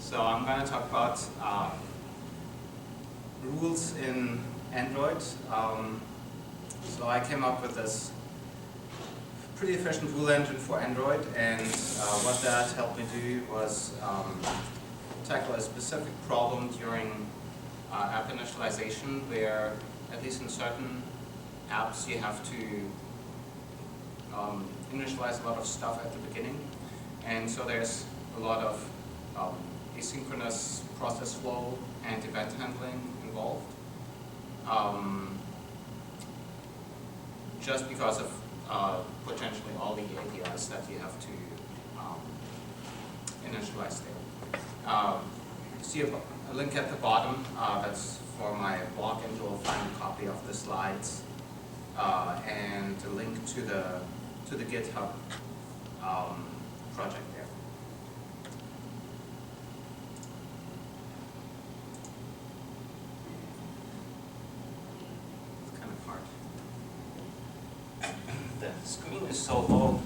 So I'm going to talk about rules in Android. So I came up with this pretty efficient rule engine for Android, and what that helped me do was tackle a specific problem during app initialization, where at least in certain apps you have to initialize a lot of stuff at the beginning, and so there's a lot of asynchronous process flow and event handling involved, just because of potentially all the APIs that you have to initialize there. See a link at the bottom, that's for my blog, and you'll find a copy of the slides and a link to the GitHub project there. It's kind of hard. The screen is so low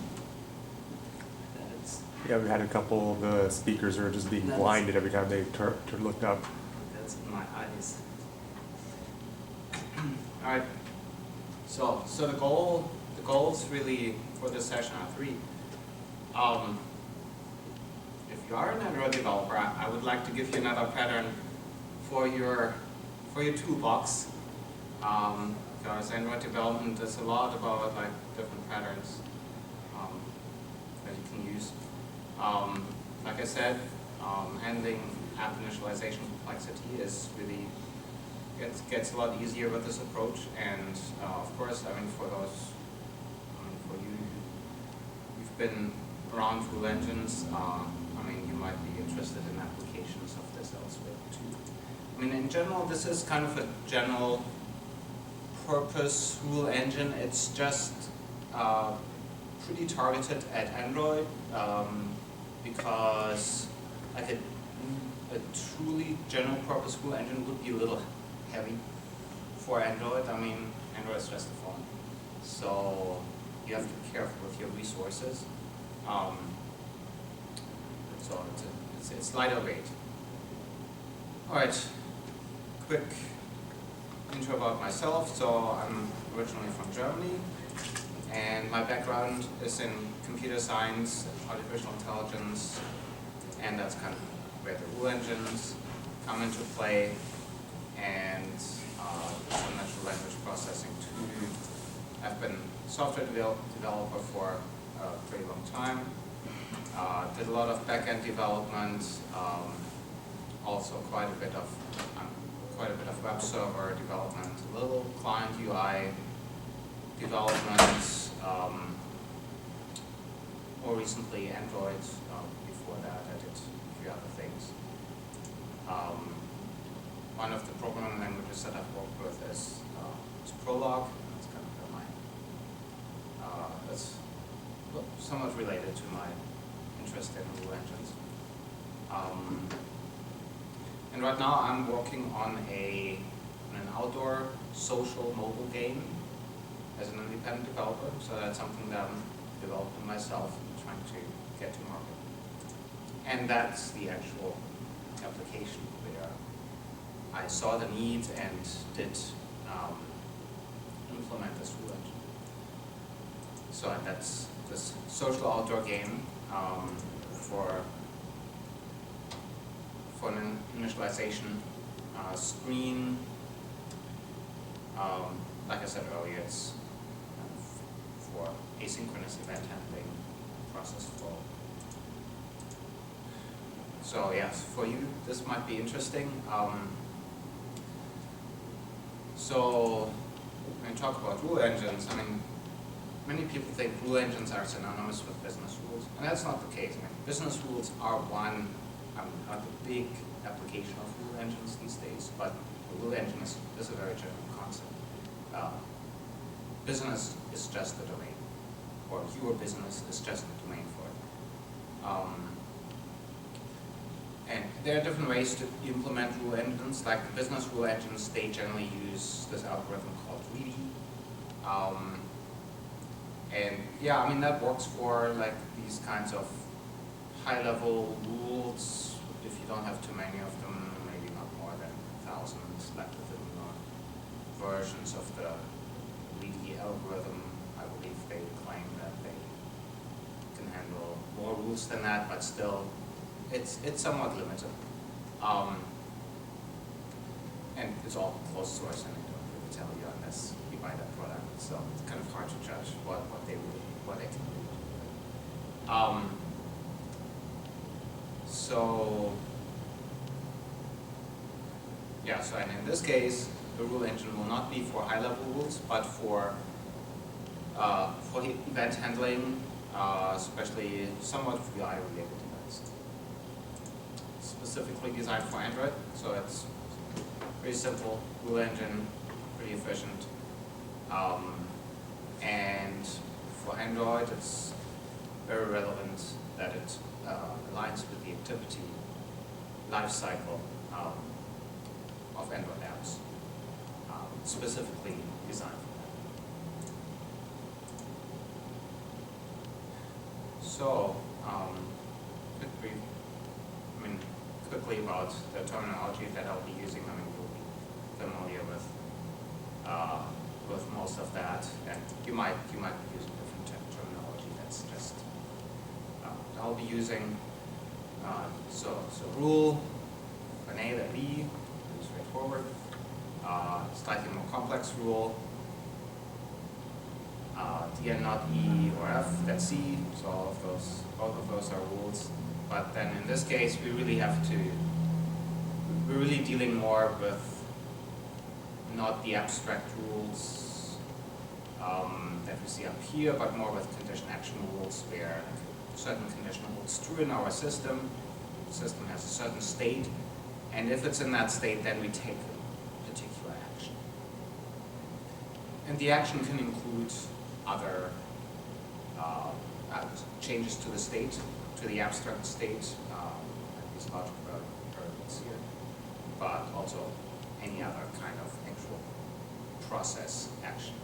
that it's... Yeah, we had a couple of the speakers who are just being blinded every time they looked up. That's my eyes. All right. So the goals really for this session are three. If you are an Android developer, I would like to give you another pattern for your toolbox. Because Android development is a lot about like different patterns that you can use. Like I said, handling app initialization complexity is really gets a lot easier with this approach, and of course, I mean, for you who've been around rule engines, I mean, you might be interested in applications of this elsewhere too. I mean, in general, this is kind of a general purpose rule engine. It's just pretty targeted at Android, because like a truly general purpose rule engine would be a little heavy for Android. I mean, Android is just a phone, so you have to be careful with your resources. So it's lighter weight. All right, quick intro about myself. So I'm originally from Germany, and my background is in computer science, artificial intelligence, and that's kind of where the rule engines come into play, and some natural language processing too. I've been a software developer for a pretty long time. Did a lot of back-end development, also quite a bit of web server development, a little client UI development, more recently Android. Before that, I did a few other things. One of the programming languages that I've worked with is Prolog. That's kind of my that's somewhat related to my interest in rule engines. And right now I'm working on an outdoor social mobile game as an independent developer. So that's something that I'm developing myself and trying to get to market. And that's the actual application where I saw the need and did implement this rule engine. So that's this social outdoor game for an initialization screen. Like I said earlier, it's for asynchronous event handling, process flow. So yes, for you, this might be interesting. So when we talk about rule engines, I mean, many people think rule engines are synonymous with business rules, and that's not the case. I mean, business rules are not a big application of rule engines these days, but a rule engine is a very general concept. Business is just a domain, or your business is just a domain for it. And there are different ways to implement rule engines. Like the business rule engines, they generally use this algorithm called Rulez. And yeah, I mean that works for like these kinds of high-level rules if you don't have too many of them, maybe not more than 1,000 left within the versions of the Uli algorithm. I believe they claim that they can handle more rules than that, but still, it's somewhat limited. And it's all closed source, and they don't really tell you unless you buy that product. So it's kind of hard to judge what they can do. So yeah, so and in this case, the rule engine will not be for high-level rules, but for event handling, especially somewhat UI-related events. Specifically designed for Android, so it's pretty simple rule engine, pretty efficient, and for Android, it's very relevant that it aligns with the activity lifecycle of Android apps, specifically designed for that. So, quickly about the terminology that I'll be using. You'll be familiar with most of that, and you might be using different terminology. That's just I'll be using. So rule, an A, then B, pretty straightforward. Slightly more complex rule. DN not E or F, that's C. So both of those are rules. But then in this case, we're really dealing more with not the abstract rules that we see up here, but more with condition action rules where a certain condition holds true in our system. The system has a certain state, and if it's in that state, then we take a particular action. And the action can include other changes to the state, to the abstract state, these logic variables here, but also any other kind of actual process action.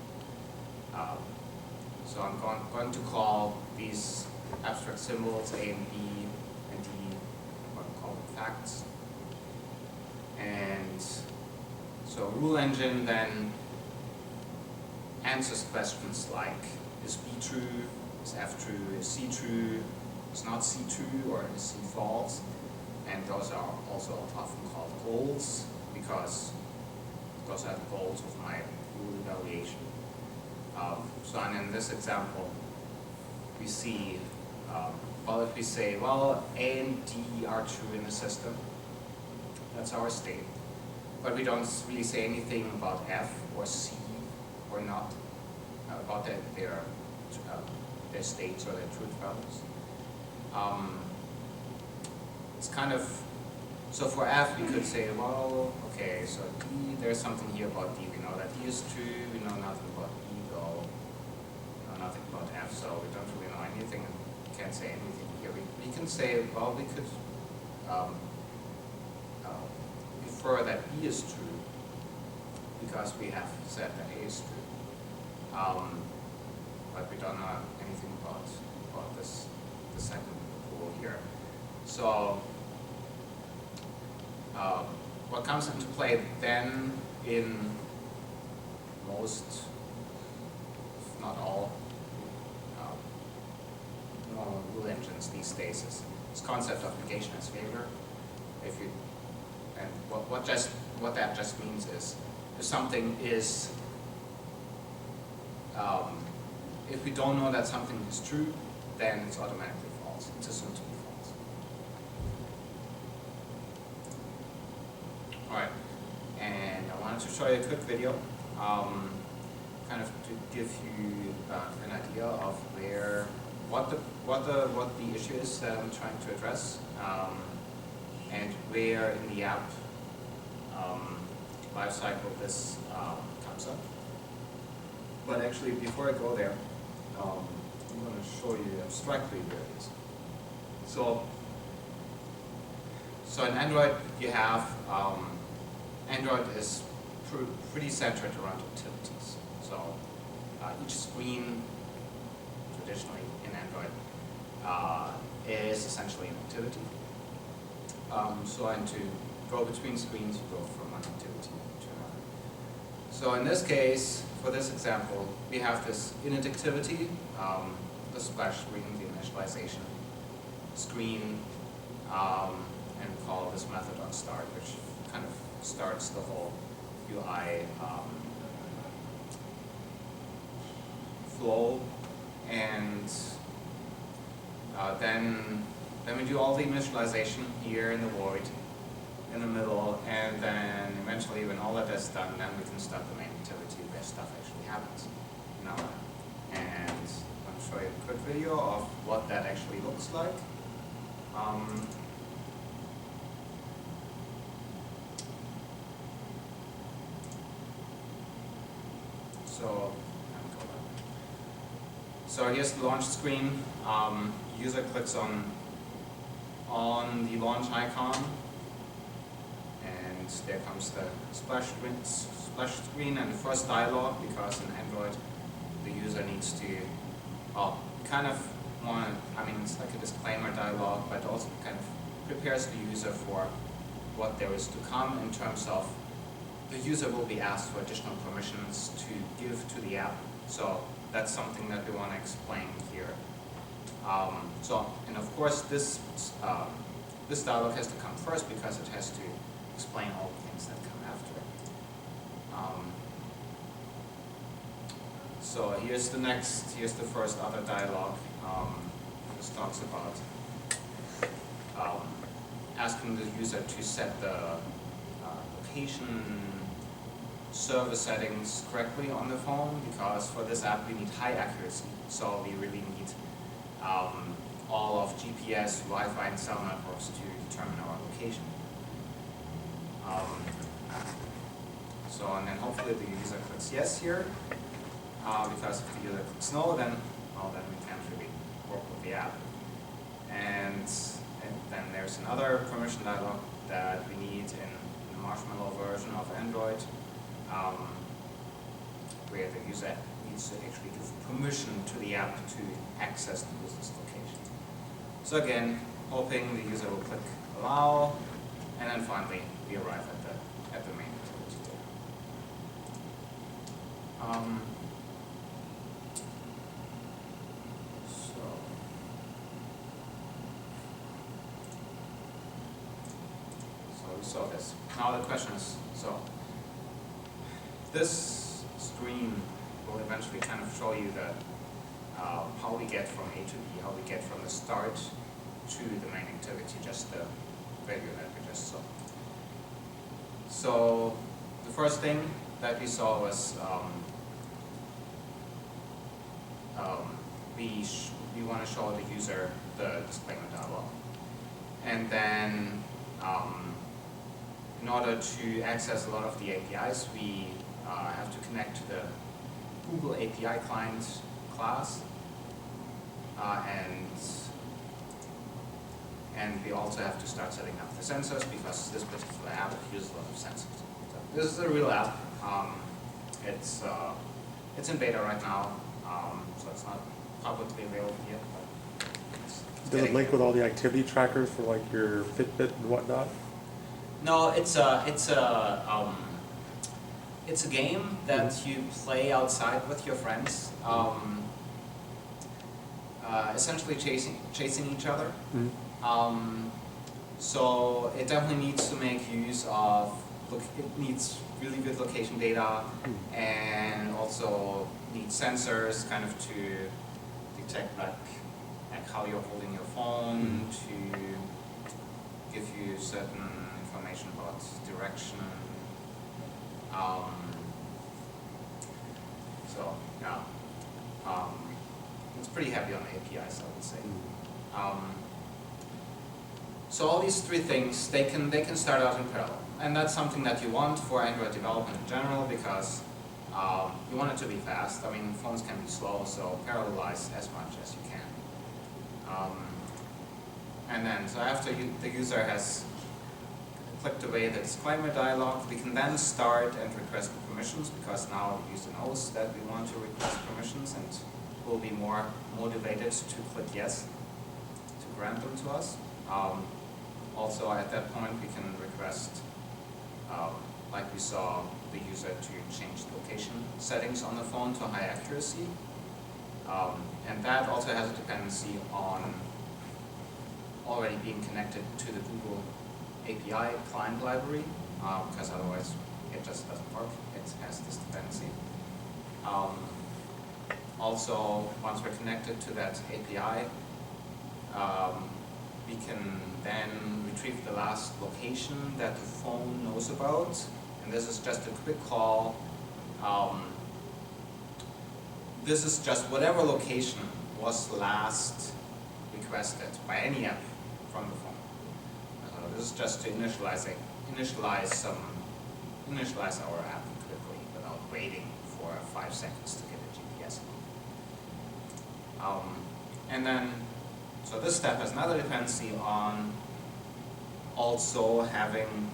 So I'm going to call these abstract symbols A and B and D, I'm going to call them facts. And so rule engine then answers questions like, is B true, is F true, is C true, is not C true, or is C false? And those are also often called goals, because those are the goals of my rule evaluation. So and in this example, we see, well, if we say, well, A and D are true in the system, that's our state. But we don't really say anything about F or C or not, about their states or their truth values. It's kind of, so for F we could say, well, okay, so D, there's something here about D. We know that D is true, we know nothing about E though, we know nothing about F, so we don't really know anything, and can't say anything here. We can say, well, we could infer that B is true, because we have said that A is true. But we don't know anything about this, the second rule here. So what comes into play then in most, if not all, normal rule engines these days is this concept of negation as failure. If you, and what that just means is, if something is, if we don't know that something is true, then it's automatically false. It's assumed to be false. All right, and I wanted to show you a quick video, kind of to give you an idea of what the issue is that I'm trying to address, and where in the app lifecycle this comes up. But actually, before I go there, I'm going to show you abstractly where it is. So in Android, you have, Android is pretty centered around utilities. So each screen, traditionally in Android, is essentially an utility. So and to go between screens, you go from one activity to another. So in this case, for this example, we have this init activity, the splash screen, the initialization screen, and call this method on start, which kind of starts the whole UI flow, and then we do all the initialization here in the void, in the middle, and then eventually when all that is done, then we can start the main activity where stuff actually happens. Now, and I'll show you a quick video of what that actually looks like. So here's the launch screen. User clicks on the launch icon, and there comes the splash screen and the first dialog, because in Android the user needs to, well, kind of want, I mean, it's like a disclaimer dialog, but also kind of prepares the user for what there is to come in terms of the user will be asked for additional permissions to give to the app. So that's something that we want to explain here. And of course this dialog has to come first because it has to explain all the things that come after it. So here's the first other dialog. This talks about asking the user to set the location server settings correctly on the phone, because for this app we need high accuracy, so we really need all of GPS, Wi-Fi, and cell networks to determine our location. And then hopefully the user clicks yes here, because if the user clicks no, then we can't really work with the app. And then there's another permission dialog that we need in the Marshmallow version of Android, where the user needs to actually give permission to the app to access the user's location. So again, hoping the user will click allow, and then finally we arrive at the main activity there. So we saw this. Now the question is, so this screen will eventually kind of show you the how we get from A to B, how we get from the start to the main activity, just the value that we just saw. So the first thing that we saw was we want to show the user the disclaimer dialog, and then in order to access a lot of the APIs, we have to connect to the Google API client class, and we also have to start setting up the sensors, because this particular app uses a lot of sensors. So this is a real app. It's in beta right now, so it's not publicly available yet. But does it link with all the activity trackers for like your Fitbit and whatnot? No, it's a game that you play outside with your friends, essentially chasing each other. So it definitely needs to make use of, it needs really good location data, and also needs sensors kind of to detect like how you're holding your phone, to give you certain information about direction. So yeah, it's pretty heavy on APIs, I would say. So all these three things, they can start out in parallel, and that's something that you want for Android development in general, because you want it to be fast. I mean, phones can be slow, so parallelize as much as you can. And then, so after the user has clicked away the disclaimer dialog, we can then start and request the permissions, because now the user knows that we want to request permissions and will be more motivated to click yes, to grant them to us. also at that point we can request, like we saw, the user to change location settings on the phone to high accuracy. And that also has a dependency on already being connected to the Google API client library, because otherwise it just doesn't work. It has this dependency. Also, once we're connected to that API, we can then retrieve the last location that the phone knows about. And this is just a quick call. This is just whatever location was last requested by any app from the phone. This is just to initialize our app quickly without waiting for 5 seconds to get a GPS. And then, so this step has another dependency on also having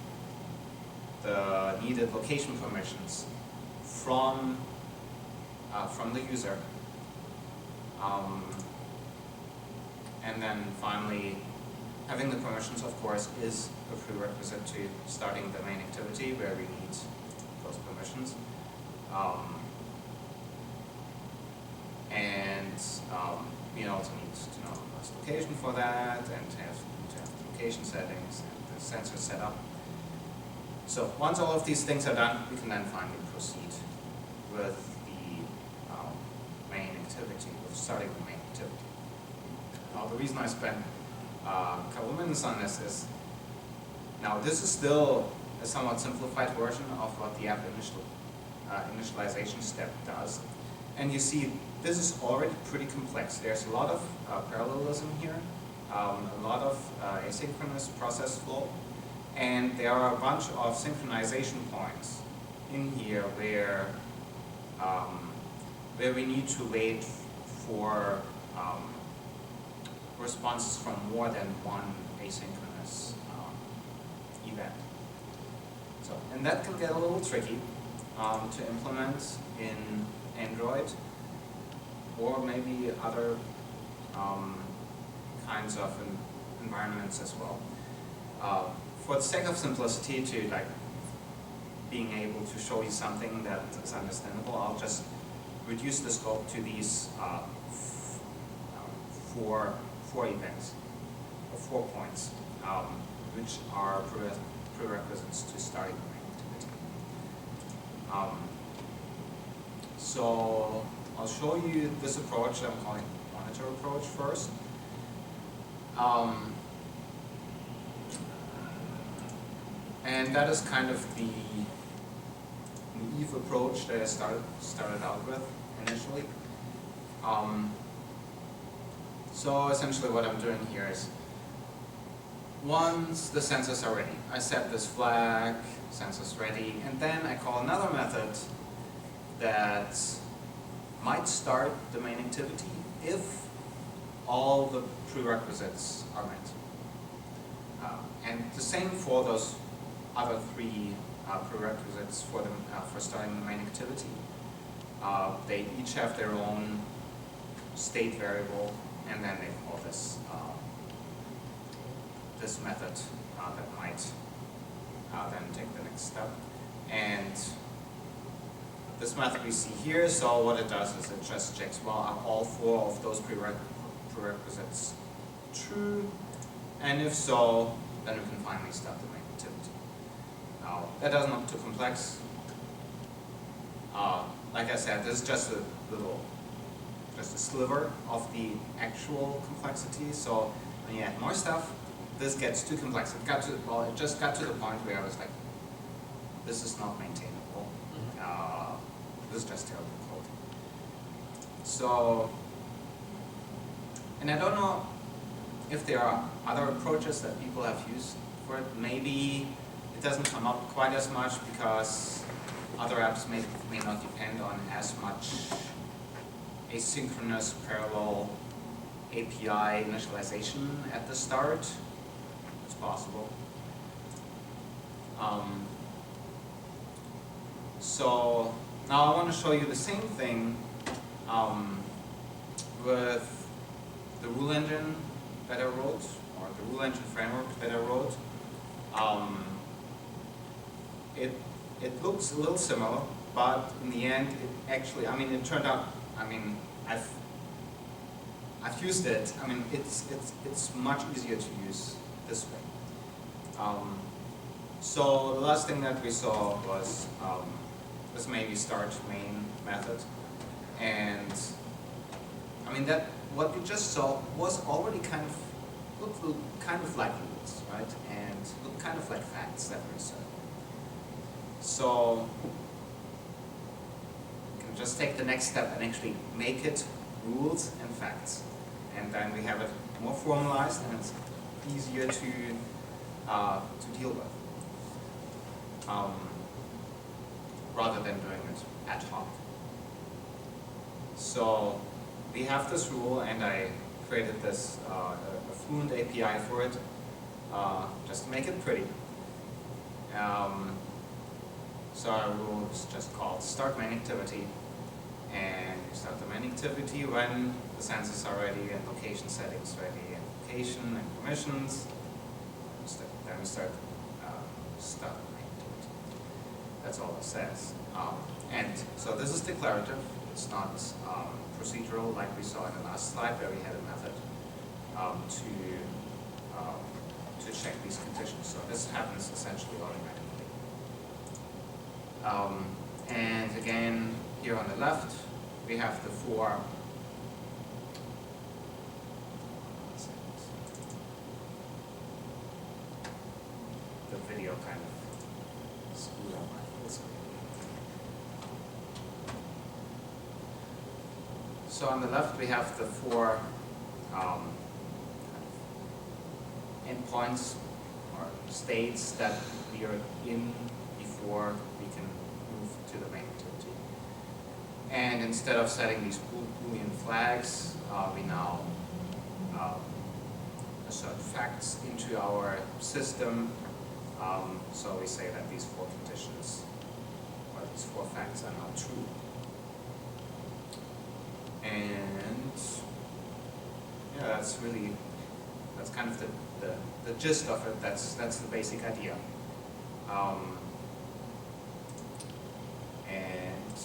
the needed location permissions from the user. And then finally, having the permissions, of course, is a prerequisite to starting the main activity where we need those permissions. We also need to know the last location for that, and to have the location settings and the sensor setup. So once all of these things are done, we can then finally proceed with the main activity, with starting the main activity. Now, the reason I spent a couple of minutes on this is, now this is still a somewhat simplified version of what the app initialization step does. And you see, this is already pretty complex. There's a lot of parallelism here, a lot of asynchronous process flow, and there are a bunch of synchronization points in here where we need to wait for responses from more than one asynchronous event. So, and that can get a little tricky to implement in Android, or maybe other kinds of environments as well. For the sake of simplicity, to being able to show you something that is understandable, I'll just reduce the scope to these four events, or 4 points, which are prerequisites to starting the main activity. So I'll show you this approach I'm calling monitor approach first. And that is kind of the naive approach that I started out with initially. So essentially what I'm doing here is, once the sensors are ready, I set this flag, sensors ready, and then I call another method that might start the main activity if all the prerequisites are met. And the same for those other 3 prerequisites for starting the main activity. They each have their own state variable, and then they call this this method that might then take the next step. And this method we see here, so what it does is it just checks, well, are all 4 of those prerequisites true? And if so, then we can finally start the main activity. Now, that doesn't look too complex. Like I said, this is just a sliver of the actual complexity. So when you add more stuff, this gets too complex. It just got to the point where I was like, this is not maintainable. This is just terrible code. So, and I don't know if there are other approaches that people have used for it. Maybe it doesn't come up quite as much because other apps may not depend on as much asynchronous parallel API initialization at the start. It's possible. So now I want to show you the same thing with the rule engine that I wrote or the rule engine framework that I wrote, it looks a little similar, but in the end, it actually, I mean, it turned out, I mean, I've used it. I mean, it's much easier to use this way. So the last thing that we saw was this maybe start main method, and I mean that what we just saw was already looked kind of like rules, right? And looked kind of like facts that we said. So we can just take the next step and actually make it rules and facts, and then we have it more formalized and it's easier to deal with, rather than doing it ad hoc. So we have this rule, and I created this a Fluent API for it, just to make it pretty. So our rule is just called start main activity, and you start the main activity when the census are ready and location settings ready and location and permissions. Then we start the main activity. That's all it says. And so this is declarative. It's not procedural like we saw in the last slide where we had a method to check these conditions. So this happens essentially automatically. And again, here on the left, we have the four the video kind of screwed up my full screen. So on the left, we have the four endpoints or states that we are in before we can move to the main activity. And instead of setting these Boolean flags, we now assert facts into our system. So we say that these four conditions, or these four facts, are now true. And yeah, that's kind of the gist of it. That's the basic idea. And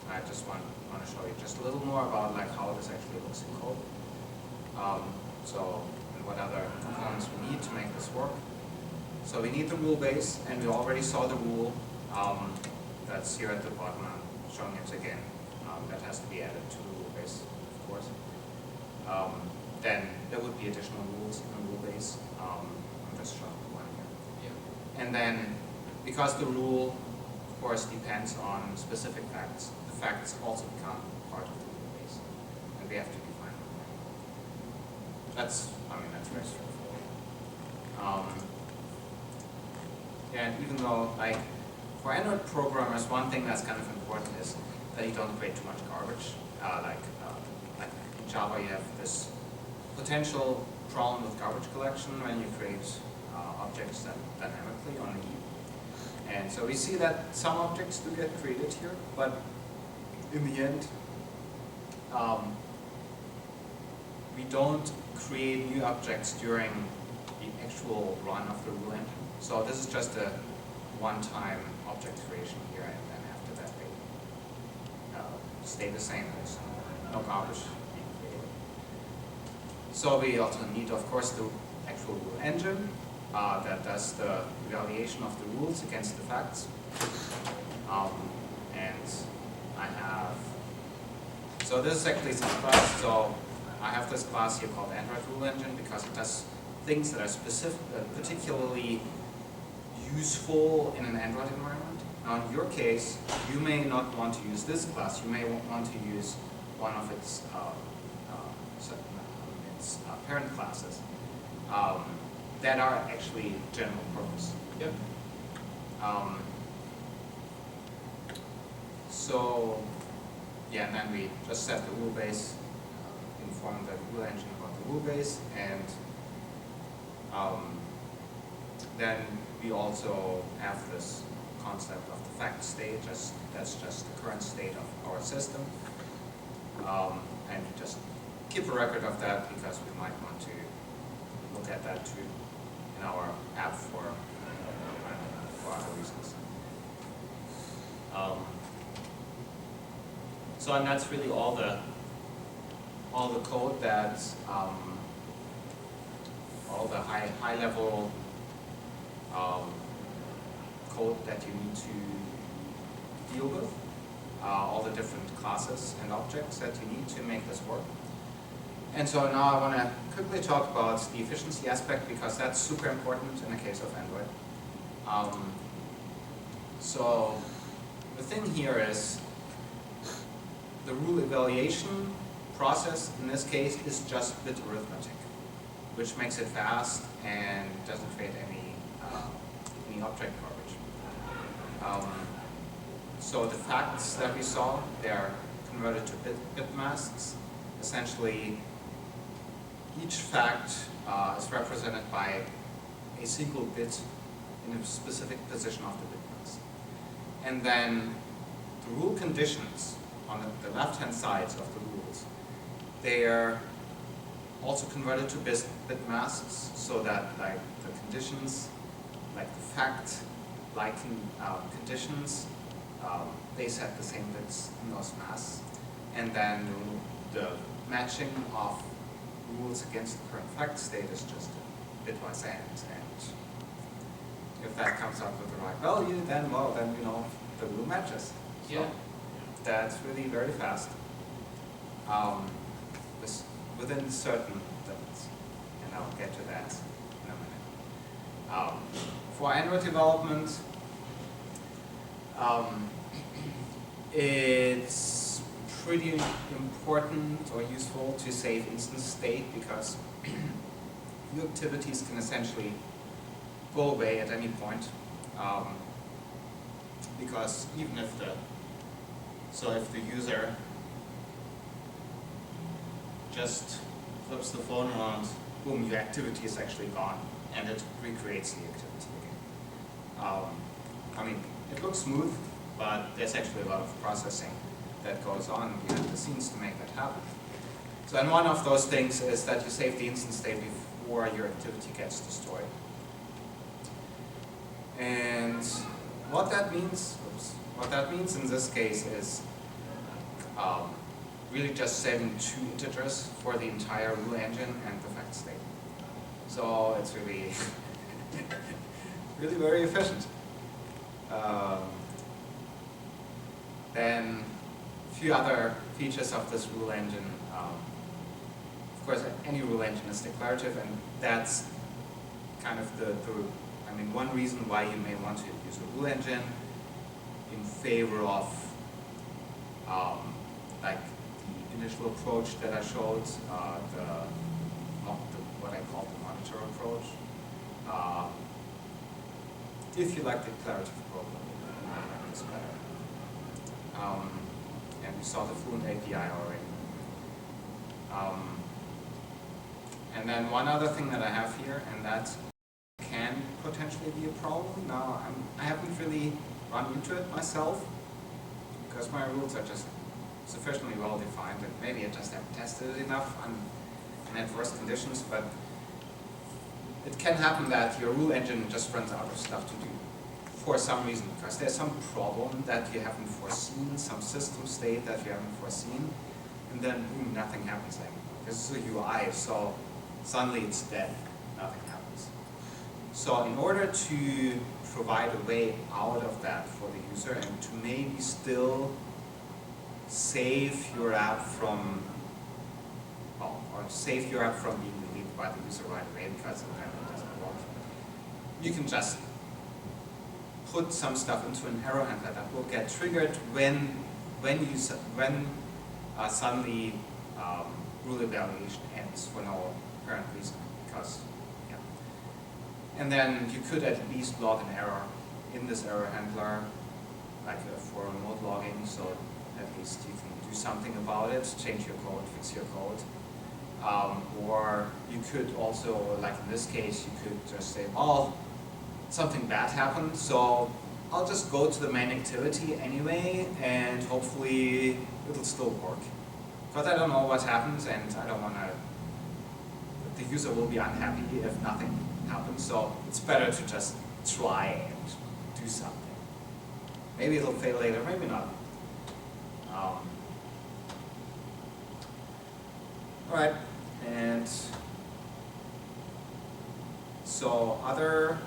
I just want to show you just a little more about like how this actually looks in code. And what other components we need to make this work. So we need the rule base, and we already saw the rule that's here at the bottom. I'm showing it again. That has to be added to the rule base, of course. Then there would be additional rules in the rule base. I'm just showing one here. Yeah. And then, because the rule, of course, depends on specific facts, the facts also become part of the rule base, and we have to define them. That's very straightforward. And even though, like, for Android programmers, one thing that's kind of important is that you don't create too much garbage. Like in Java, you have this potential problem with garbage collection when you create objects that dynamically on the heap. And so we see that some objects do get created here, but in the end, we don't create new objects during the actual run of the rule engine. So this is just a one-time object creation here, and then after that they stay the same. There's no garbage being created. So we also need, of course, the actual rule engine that does the evaluation of the rules against the facts. And I have, so this is actually some class. So I have this class here called Android Rule Engine because it does things that are particularly useful in an Android environment. Now in your case, you may not want to use this class. You may want to use one of its parent classes that are actually general purpose. Yep. So yeah, and then we just set the rule base, inform the rule engine about the rule base, and then we also have this concept of the fact state. That's just the current state of our system, and we just keep a record of that because we might want to look at that too in our app for other reasons. So and that's really all the code that all the high level code that you need to deal with, all the different classes and objects that you need to make this work. And so now I want to quickly talk about the efficiency aspect because that's super important in the case of Android. So the thing here is the rule evaluation process in this case is just bit arithmetic, which makes it fast and doesn't create any object garbage. So the facts that we saw, they're converted to bit masks. Essentially, each fact is represented by a single bit in a specific position of the bit mask. And then the rule conditions on the left-hand side of the rules, they are also converted to bit masks so that like the conditions, like the fact, like conditions, they set the same bits in those masks. And then the matching of rules against the current fact state is just a bitwise AND. And if that comes up with the right value, then well, then you know the rule matches. So Yeah. that's really very fast. Within certain limits, and I'll get to that in a minute. For Android development, it's pretty important or useful to save instance state because your activities can essentially go away at any point. Because even if if the user just flips the phone around, boom, your activity is actually gone, and it recreates the activity again. I mean, it looks smooth, but there's actually a lot of processing that goes on behind the scenes to make that happen. So, and one of those things is that you save the instance state before your activity gets destroyed. And what that means in this case is really just saving 2 integers for the entire rule engine and the fact state. So it's really, really very efficient. Then a few other features of this rule engine. Of course, any rule engine is declarative, and that's kind of one reason why you may want to use a rule engine in favor of like the initial approach that I showed, what I call the monitor approach. If you like the declarative programming, it's better. And we saw the Fluent API already. And then one other thing that I have here, and that can potentially be a problem. Now, I haven't really run into it myself because my rules are just sufficiently well defined, and maybe I just haven't tested it enough in adverse conditions, but it can happen that your rule engine just runs out of stuff to do for some reason, because there's some problem that you haven't foreseen, some system state that you haven't foreseen, and then boom, nothing happens anymore. This is a UI, so suddenly it's dead, nothing happens. So in order to provide a way out of that for the user and to maybe still save your app from, or save your app from being deleted by the user right away because it doesn't work, you can just put some stuff into an error handler that will get triggered when suddenly rule evaluation ends for no apparent reason, because and then you could at least log an error in this error handler, like for remote logging, so at least you can do something about it, change your code, fix your code. Or you could also, like in this case, you could just say, well, something bad happened, so I'll just go to the main activity anyway, and hopefully it'll still work. But I don't know what happens, and I don't want to the user will be unhappy if nothing happens. So it's better to just try and do something. Maybe it'll fail later, maybe not. All right, and so other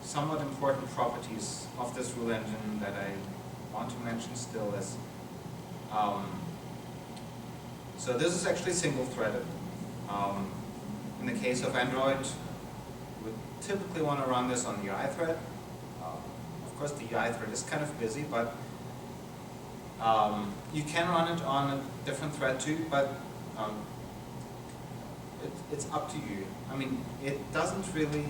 somewhat important properties of this rule engine that I want to mention still is, so this is actually single-threaded. In the case of Android, you would typically want to run this on the UI thread. Of course, the UI thread is kind of busy, but you can run it on a different thread too, but it's up to you. I mean, it doesn't really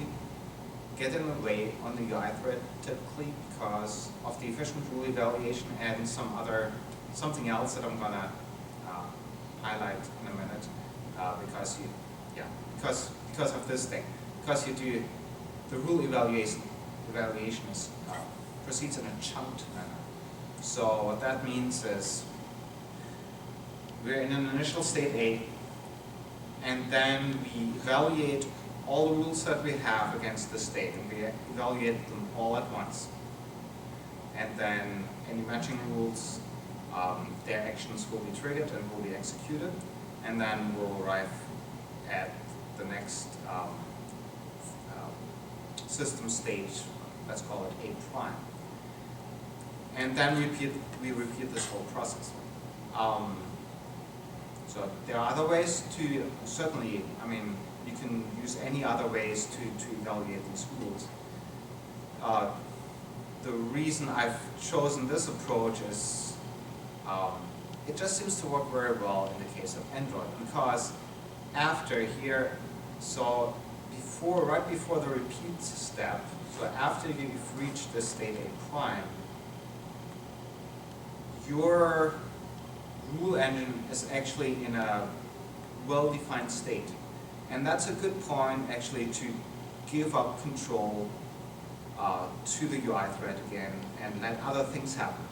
get in the way on the UI thread typically because of the efficient rule evaluation and something else that I'm gonna highlight in a minute because of this thing. Because you do the rule evaluation proceeds in a chunked manner. So what that means is we're in an initial state A, and then we evaluate all the rules that we have against the state, and we evaluate them all at once. And then any matching rules, their actions will be triggered and will be executed, and then we'll arrive at the next system stage, let's call it A prime. And then we repeat this whole process. So there are other ways to, certainly, I mean, you can use any other ways to evaluate these rules. The reason I've chosen this approach is it just seems to work very well in the case of Android, because after here, so right before the repeat step, so after you've reached the state A prime, your rule engine is actually in a well-defined state. And that's a good point actually to give up control to the UI thread again and let other things happen.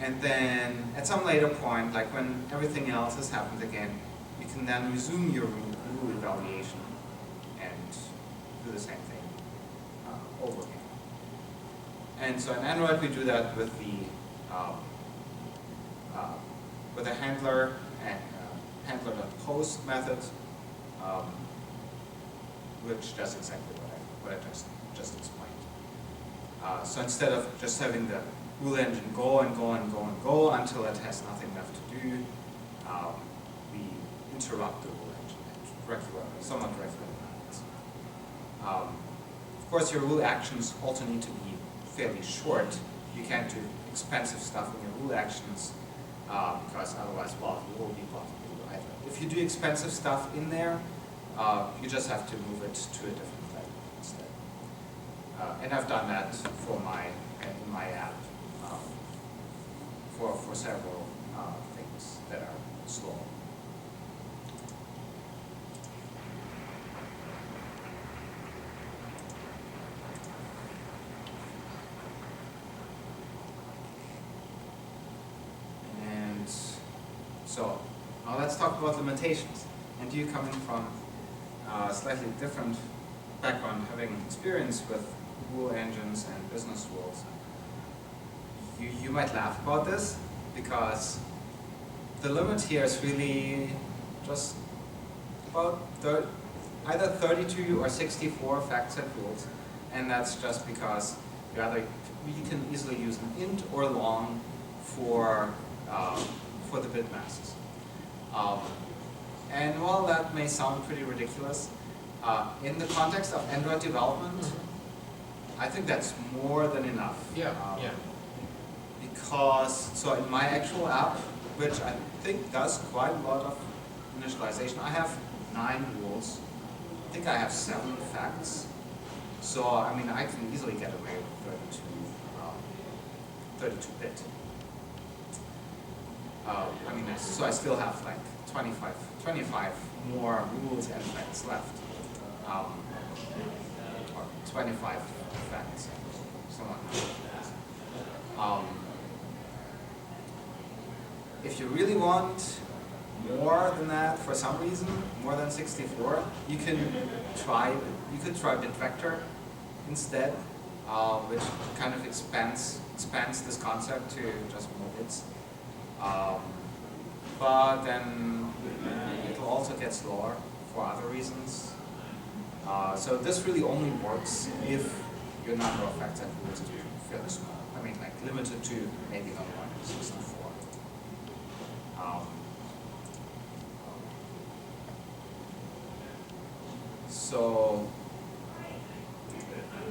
And then at some later point, like when everything else has happened again, you can then resume your rule evaluation and do the same thing over again. And so in Android we do that with the handler and handler.post method, which does exactly what I just explained. So instead of just having the rule engine go and go and go and go until it has nothing left to do, we interrupt the rule engine somewhat directly. Of course, your rule actions also need to be fairly short. You can't do expensive stuff in your rule actions because otherwise, well, you will be blocking the rule either. If you do expensive stuff in there, you just have to move it to a different thread instead. And I've done that in my app for several things that are slow. And so now let's talk about limitations. And you coming from a slightly different background, having experience with rule engines and business rules, you might laugh about this because the limit here is really just about either 32 or 64 fact set rules, and that's just because you can easily use an int or long for the bit masks. And while that may sound pretty ridiculous, in the context of Android development, I think that's more than enough. Yeah. Because, so in my actual app, which I think does quite a lot of initialization, I have 9 rules. I think I have 7 facts. So, I mean, I can easily get away with 32-bit. I mean, so I still have like 25 more rules and facts left. Or 25 facts, something like that. If you really want more than that for some reason, more than 64, you could try bit vector instead, which kind of expands this concept to just more bits. But then it'll also get slower for other reasons. So this really only works if your number of facts at root is fairly small. I mean, like limited to maybe not more than 64. So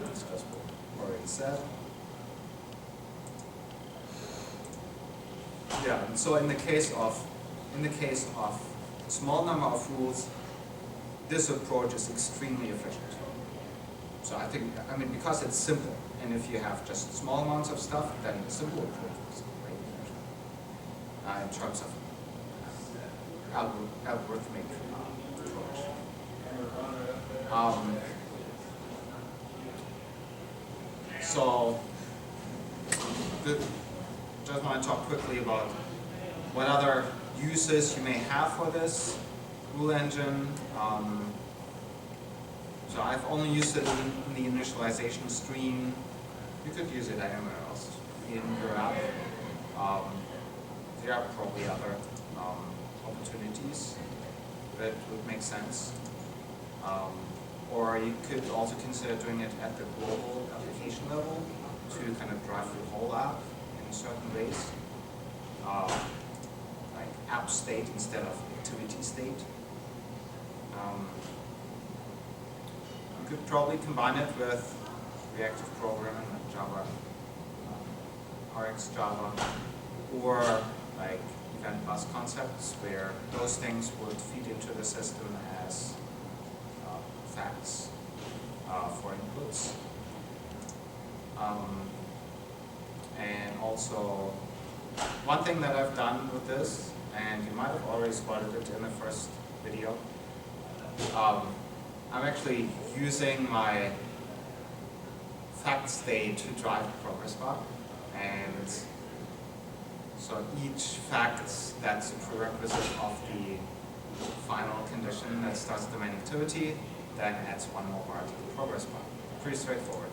that's just what we already said. Yeah, and so in the case of a small number of rules, this approach is extremely efficient. So I mean, because it's simple, and if you have just small amounts of stuff, then the simple approach is great in terms of algorithmic approach. So just want to talk quickly about what other uses you may have for this rule engine. So I've only used it in the initialization stream. You could use it anywhere else in your app. There are probably other opportunities that would make sense. Or you could also consider doing it at the global application level to kind of drive the whole app in certain ways. Like app state instead of activity state. You could probably combine it with reactive programming like Java, RX Java, or like event bus concepts where those things would feed into the system as facts for inputs. And also, one thing that I've done with this, and you might have already spotted it in the first video, I'm actually using my fact state to drive the progress bar. And so each fact that's a prerequisite of the final condition that starts the main activity then adds one more bar to the progress bar. Pretty straightforward.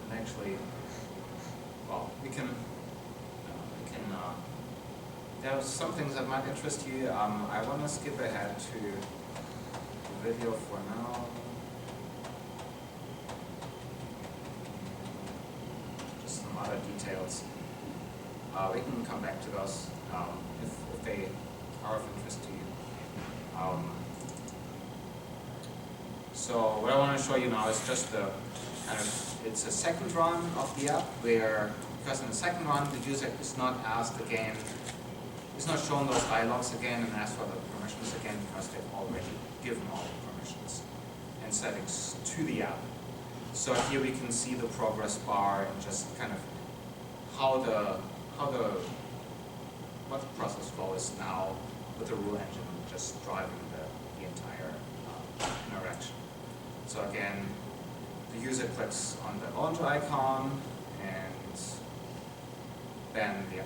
And actually, well, there are some things that might interest you. I want to skip ahead to the video for now. Just some other details. We can come back to those if they are of interest to you. So what I want to show you now is just the kind of, it's a second run of the app where, because in the second run the user is not asked again, is not shown those dialogues again and asked for the permissions again because they've already given all the permissions and settings to the app. So here we can see the progress bar and just kind of what the process flow is now with the rule engine just driving the entire interaction. So again, the user clicks on the launcher icon and then the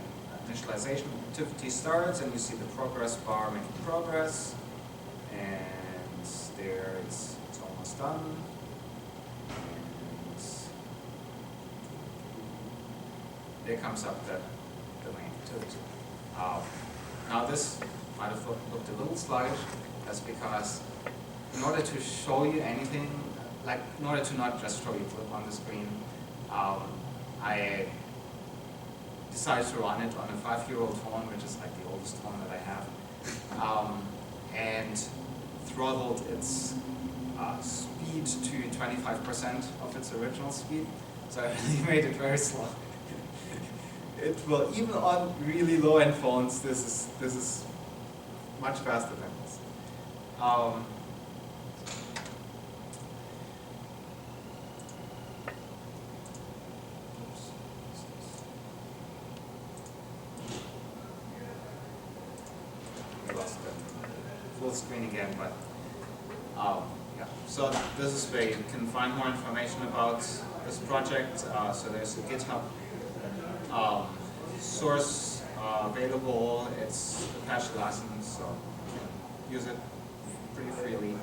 initialization activity starts and you see the progress bar making progress, and there it's almost done. And there comes up the main activity. Now this might have looked a little sluggish. That's because in order to show you anything, like in order to not just show you flip on the screen, I decided to run it on a 5-year-old phone, which is like the oldest phone that I have, and throttled its speed to 25% of its original speed. So I really made it very slow. It will, even on really low-end phones, this is much faster than this. I lost the full screen again, but yeah. So this is where you can find more information about this project. So there's a GitHub source available. It's Apache license, so you can use it pretty freely.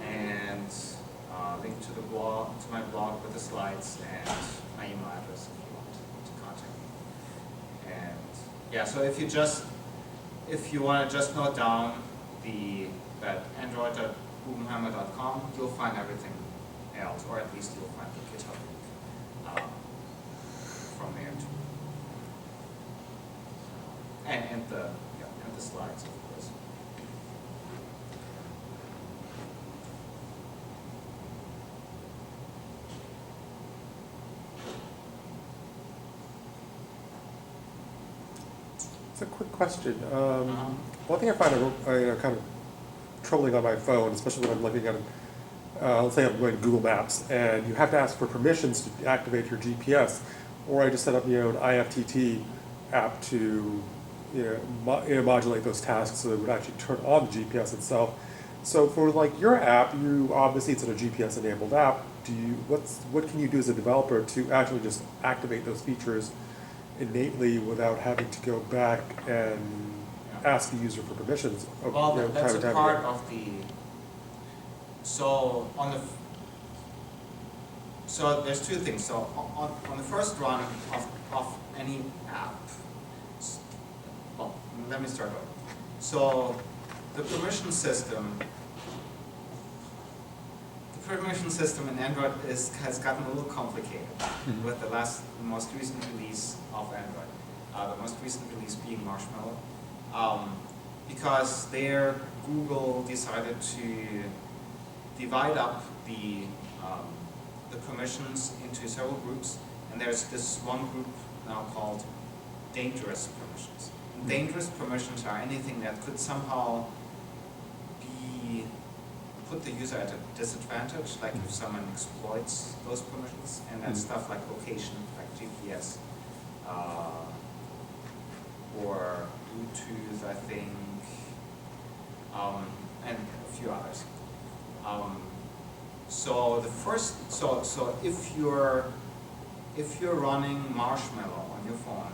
And link to the blog, to my blog with the slides and my email address if you want to contact me. And yeah, so if you want to just note down that android.bubenheimer.com, you'll find everything else, or at least you'll find the GitHub link from there too. And the slides, of course. It's a quick question. One thing I find kind of troubling on my phone, especially when I'm looking at, let's say I'm going to Google Maps, and you have to ask for permissions to activate your GPS, or I just set up an IFTT app to modulate those tasks so that it would actually turn on the GPS itself. So for like your app, obviously it's a GPS enabled app. What can you do as a developer to actually just activate those features innately without having to go back and ask the user for permissions? Well, that's a part of the. So so there's two things. So on the first run of any app. Well, let me start over. So the permission system in Android has gotten a little complicated with the most recent release of Android. The most recent release being Marshmallow, because there Google decided to divide up the permissions into several groups, and there's this one group now called dangerous permissions. Dangerous permissions are anything that could somehow put the user at a disadvantage, like if someone exploits those permissions, and that's stuff like location, like GPS, or Bluetooth, I think, and a few others. So if you're running Marshmallow on your phone,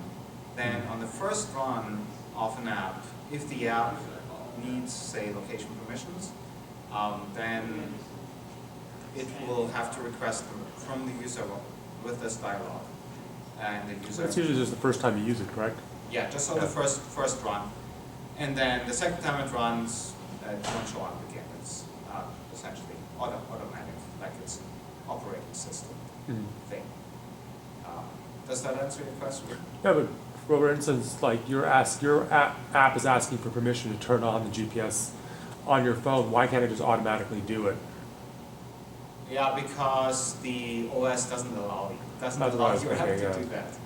then on the first run of an app, if the app needs, say, location permissions, then it will have to request them from the user with this dialog. And the user. That's usually just the first time you use it, correct? Yeah, just on the first run, and then the second time it runs, it won't show up again. It's essentially automatic, like it's an operating system thing. Does that answer your question? Yeah, but for instance, like your app is asking for permission to turn on the GPS on your phone. Why can't it just automatically do it? Yeah, because the OS doesn't allow your app to do that.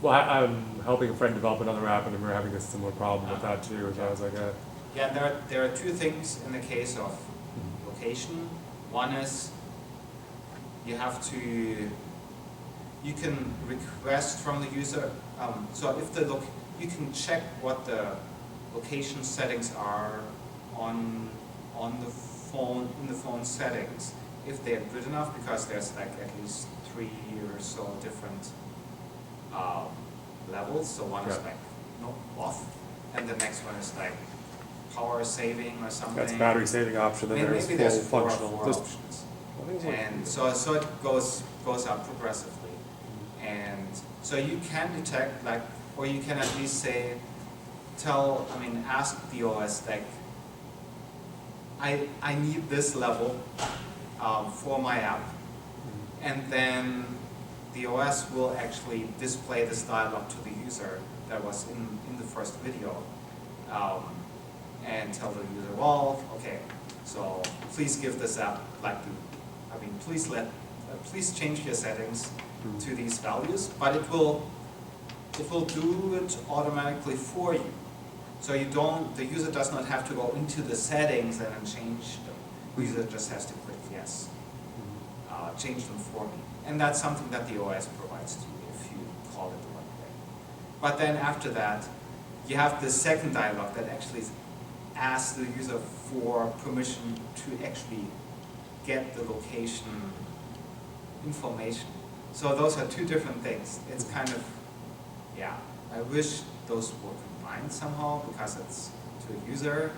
Well, I'm helping a friend develop another app, and we're having a similar problem with that too. So I was like, yeah, there are two things in the case of location. One is you can request from the user. So if you can check what the location settings are on the phone, in the phone settings, if they're good enough, because there's like at least 3 or so different levels. So one is like off, and the next one is like power saving or something. That's battery saving option, then there's full functional. Four options. And so it goes up progressively. And so you can detect, like, or you can at least say, ask the OS, like, I need this level for my app, and then the OS will actually display this dialog to the user that was in the first video, and tell the user, well, okay, so please give this app, please change your settings to these values, but it will do it automatically for you. So the user does not have to go into the settings and then change them. The user just has to click yes, change them for me. And that's something that the OS provides to you if you call it the right way. But then after that, you have the second dialog that actually asks the user for permission to actually get the location information. So those are two different things. It's kind of, I wish those were combined somehow because it's to a user.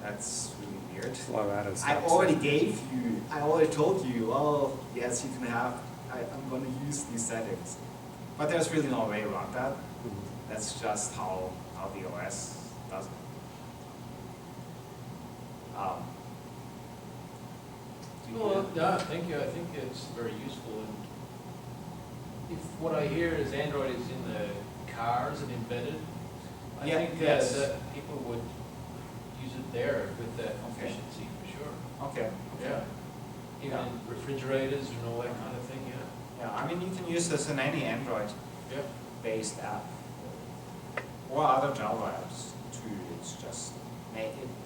That's really weird. It's a lot of added I steps. already told you, oh, yes, you can have, I'm going to use these settings. But there's really no way around that. Mhm. That's just how the OS does it. Well, no, thank you. I think it's very useful. And if what I hear is Android is in the cars and embedded, I Yeah, think yes. that people would use it there with that Okay. efficiency for sure. Okay. Yeah. Even Yeah. in refrigerators and all that kind of thing, yeah. Yeah, I mean, you can use this in any Android-based Yeah. app or other Java apps too. It's just,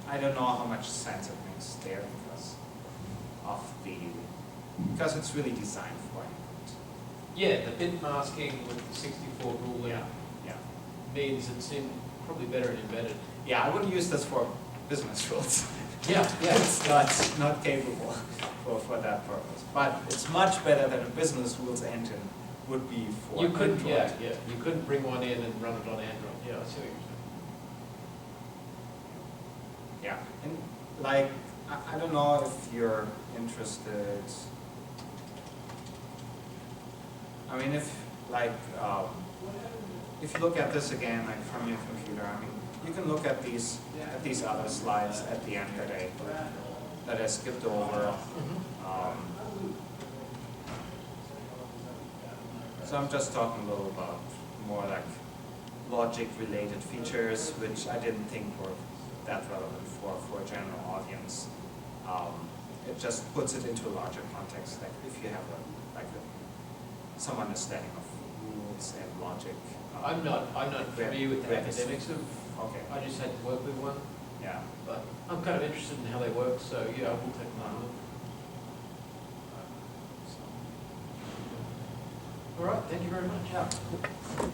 I don't know how much sense it makes there because it's really designed for Android. Yeah, the bit masking with the 64 ruling Yeah. means it's in probably better in embedded. Yeah, I wouldn't use this for business rules. Yeah, yeah. It's not capable for that purpose. But it's much better than a business rules engine would be for You couldn't, Android. yeah. You couldn't bring one in and run it on Android. Yeah, I see what you're saying. Yeah, and like, I don't know if you're interested. I mean, if you look at this again, like from your computer, I mean, you can look at these other slides at the end that I skipped over. So I'm just talking a little about more like logic-related features, which I didn't think were that relevant for a general audience. It just puts it into a larger context, like if you have some understanding of rules and logic. I'm not familiar with the Graphics. academics of. Okay. I just had to work with one, Yeah. but I'm kind of interested in how they work. So yeah, we'll take them on. All right, thank you very much. Yeah.